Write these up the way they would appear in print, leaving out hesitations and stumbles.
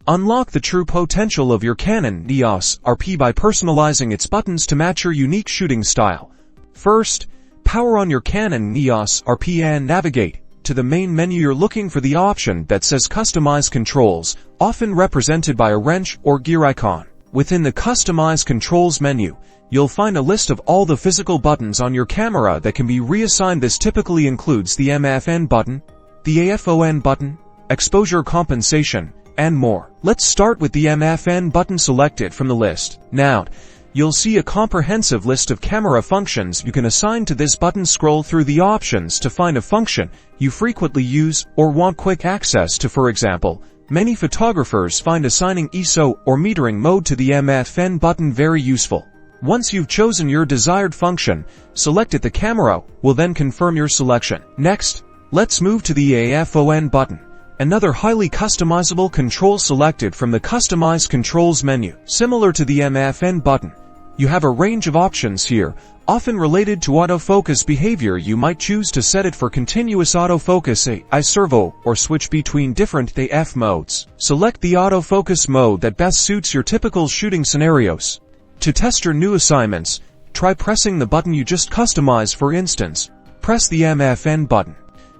Unlock the true potential of your Canon Eos Rp by personalizing its buttons to match your unique shooting style. First, power on your Canon Eos Rp and navigate to the main menu. You're looking for the option that says Customize Controls, often represented by a wrench or gear icon. Within the Customize Controls menu, you'll find a list of all the physical buttons on your camera that can be reassigned. This typically includes the MFN button, the AFON button, exposure compensation, and more. Let's start with the MFN button selected from the list. Now, you'll see a comprehensive list of camera functions you can assign to this button. Scroll through the options to find a function you frequently use or want quick access to. For example, many photographers find assigning ISO or metering mode to the MFN button very useful. Once you've chosen your desired function, select it. The camera will then confirm your selection. Next, let's move to the AFON button, another highly customizable control selected from the Customize Controls menu. Similar to the MFN button, you have a range of options here, often related to autofocus behavior. You might choose to set it for continuous autofocus, Servo, or switch between different AF modes. Select the autofocus mode that best suits your typical shooting scenarios. To test your new assignments, try pressing the button you just customized. For instance, press the MFN button.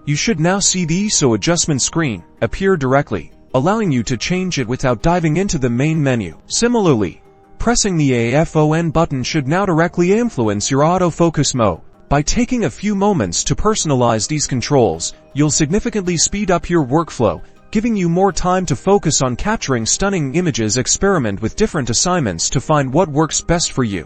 You should now see the ISO adjustment screen appear directly, allowing you to change it without diving into the main menu. Similarly, pressing the AFON button should now directly influence your autofocus mode. By taking a few moments to personalize these controls, you'll significantly speed up your workflow, giving you more time to focus on capturing stunning images. Experiment with different assignments to find what works best for you.